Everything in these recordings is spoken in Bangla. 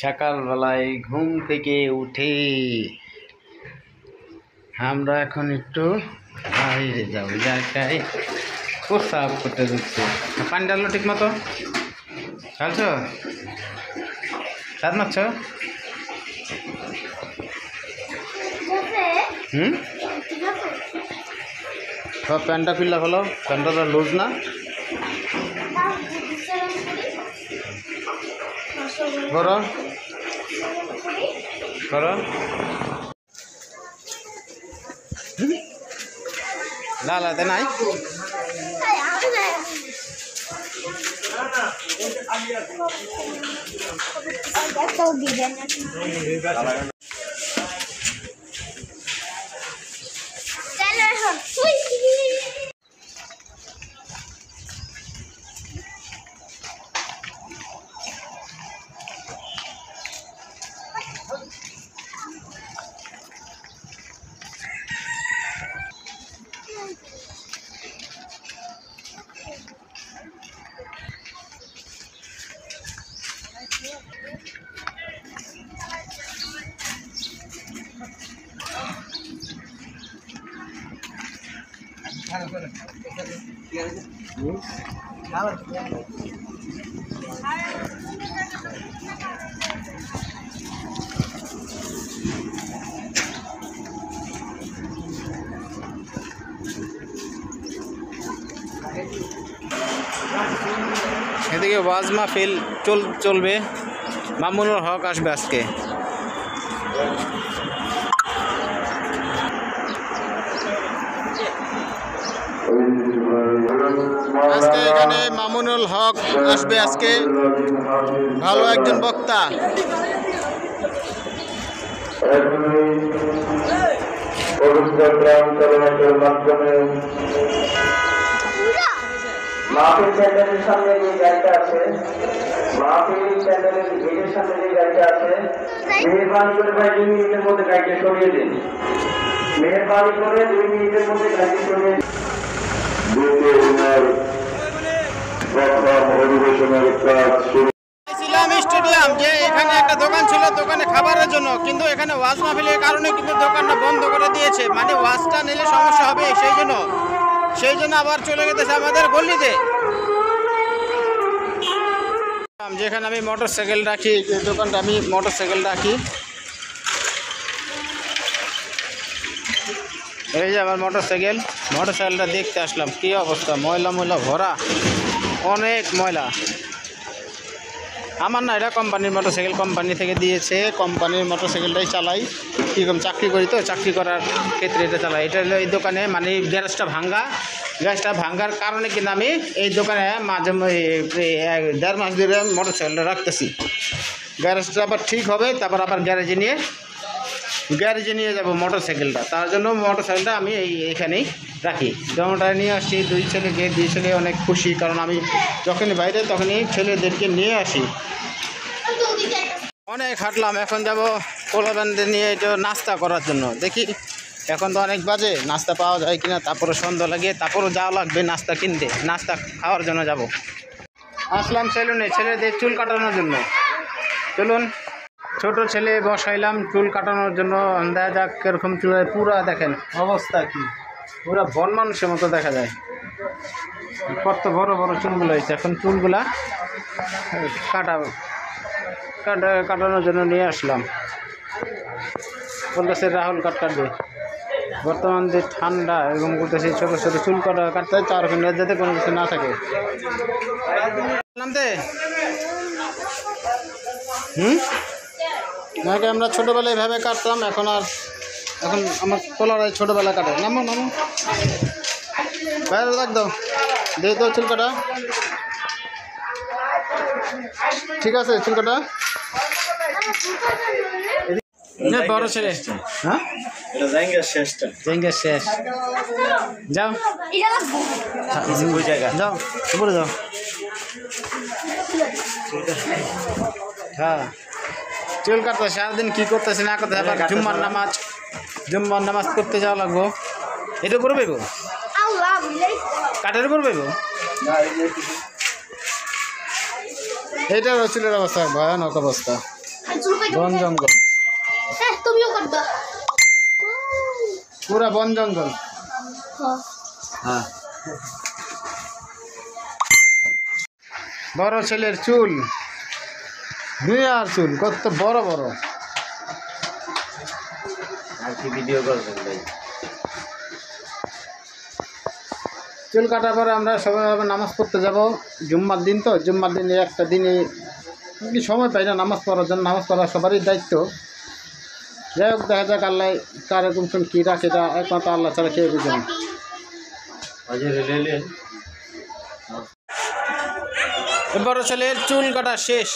সকালবেলায় ঘুম থেকে উঠে আমরা এখন একটু বাইরে যাবো, জায়গায় প্রস্রাব করতে দিচ্ছে। পানি ডাললো ঠিক মতো খাচ্ছ, সাত মারছ। সব প্যান্টটা খুললা ফেলো, প্যান্টটা লুজ না করো করো। লালাতে নাই এদিকে ওয়াজ মাহফিল চলবে। মামুনুল হক আসবে আজকে। আজকে এখানে মামুনুল হক আসবে আজকে, ভালো একজন বক্তা। মাহফিল প্যান্ডেলের সামনে যে গাড়িটা আছে, মাহফিল প্যান্ডেলের গেটের সামনে যে গাড়িটা আছে, মেহরবানি করে ভাই 2 মিনিটের মধ্যে গাড়িটা সরিয়ে দিন। মেহরবানি করে 2 মিনিটের মধ্যে গাড়িটা সরিয়ে দিন। স্টেডিয়াম যে এখানে একটা দোকান ছিল, দোকানে খাবারের জন্য, কিন্তু এখানে ওয়াজ মাহফিলের কারণে কিন্তু দোকানটা বন্ধ করে দিয়েছে। মানে ওয়াজটা নিলে সমস্যা হবে, সেই জন্য আবার চলে গেছে আমাদের গলিতে, যেখানে আমি মোটরসাইকেল রাখি। যে দোকানটা আমি মোটরসাইকেল রাখি, এই যে আমার মোটরসাইকেলটা দেখতে আসলাম। কি অবস্থা, ময়লা ভরা, অনেক ময়লা। আমার না, এটা কোম্পানির মোটরসাইকেল, কোম্পানি থেকে দিয়েছে। কোম্পানির মোটরসাইকেলটাই চালাই, কীরকম চাকরি করি তো, চাকরি করার ক্ষেত্রে এটা চালাই। এটা হলো এই দোকানে, মানে গ্যারেজটা ভাঙ্গার কারণে কিন্তু আমি এই দোকানে মাঝে 1.5 মাস ধরে মোটরসাইকেলটা রাখতেছি। গ্যারেজটা আবার ঠিক হবে, তারপর আবার গ্যারেজে নিয়ে যাব মোটরসাইকেলটা। তার জন্য মোটরসাইকেলটা আমি এইখানেই রাখি। যেমনটা নিয়ে আসছি, 2 ছেলে অনেক খুশি, কারণ আমি যখনই বাইরে তখনই ছেলেদেরকে নিয়ে আসি। অনেক হাঁটলাম, এখন যাব পোলাবানদের নিয়ে একটু নাস্তা করার জন্য। দেখি এখন তো অনেক বাজে, নাস্তা পাওয়া যায় কিনা, তারপরে সন্ধ্যা লাগে, তারপরও যাওয়া লাগবে নাস্তা কিনতে। নাস্তা খাওয়ার জন্য যাব। আসলাম সেলুনে ছেলেদের চুল কাটানোর জন্য। চলুন, ছোট ছেলে বসাইলাম চুল কাটানোর জন্য। দেখা যাক কিরকম চুল। পুরা দেখেন অবস্থা কি, পুরা বন মানুষের মতো দেখা যায়। কত বড় বড় চুলগুলো হয়েছে। এখন চুলগুলা কাটানোর জন্য নিয়ে আসলাম। বলতেছে রাহুল কাটবে। বর্তমান যে ঠান্ডা, এরকম করতেছে ছোটো ছোটো চুল কাটতে হয়, তার ওখানে যাতে কোনো কিছু না থাকে। নামতে নাকি আমরা ছোটোবেলায় এভাবে কাটতাম, এখন আমার পোলারাই ছোটোবেলা কাটে। নামো বাইরে রাখ দাও, দিয়ে তো চুল কাটা ঠিক আছে। চুল কাটা বড় ছেলে, হ্যাঁ শেষ। যাও যাও উপরে যাও। হ্যাঁ, চুল কাটতে সারাদিন কী করতেছে না করতে, আবার জুম্মার নামাজ পড়তে যাওয়া লাগবো। এটা করে পাইব, কাঠের উপর পাইব। এইটার চুলের অবস্থা ভয়ানক অবস্থা। বন জঙ্গল, তুমিও করবা। পুরা বন জঙ্গল। হ্যাঁ, বড় ছেলের চুল, দুনিয়ার চুল কত বড় বড়। আর কি ভিডিও করবেন ভাই? চুল কাটার পরে আমরা সবাই নামাজ পড়তে যাব। জুম্মার দিন তো, জুম্মার দিনে একটা দিনে কি সময় পাই না নামাজ পড়ার জন্য। নামাজ পড়া সবারই দায়িত্ব। যাই হোক, দেখা যাক আল্লাহ কার কোন কী রাখে, এটা একমাত্র আল্লাহ ছাড়া কেউ বুঝে না। বড় ছেলের চুল কাটা শেষ।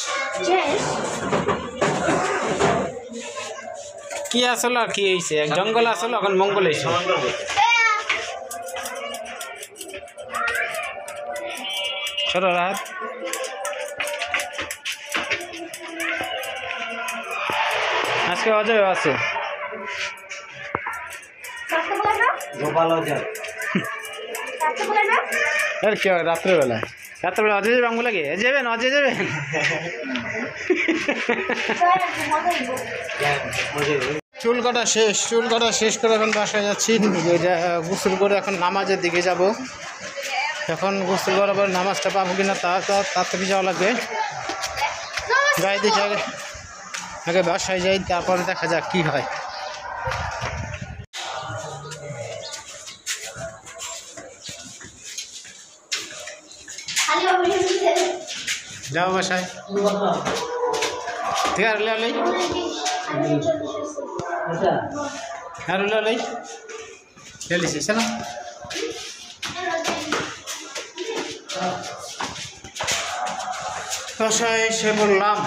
কি আসলো আর কি হয়েছে, এক জঙ্গল আসলো, এখন মঙ্গল হয়েছে। ছোটো রাত আজকে অজয় আছে। আর কি হয় রাত্রেবেলা, রাত্রেবেলা অজয় যাবে আঙুল লাগে যাবেন, অজয় যাবেন। চুল কাটা শেষ, চুল কাটা শেষ করে এখন বাসায় যাচ্ছি। গোসল করে এখন নামাজের দিকে যাব। এখন গোসল করার পর নামাজটা পাবো কিনা তাড়াতাড়ি যাওয়া লাগবে। যাই দেখি আগে বাসায় যাই, তারপরে দেখা যাক কি হয়। যাও বাসায়, ঠিক আছে? লাই আর লাই লিছিস না? বাসায় এসে বললাম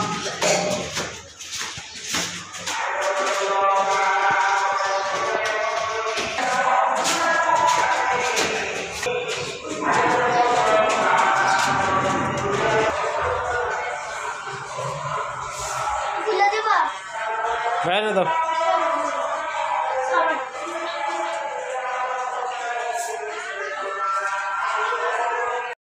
বাইরে দাও।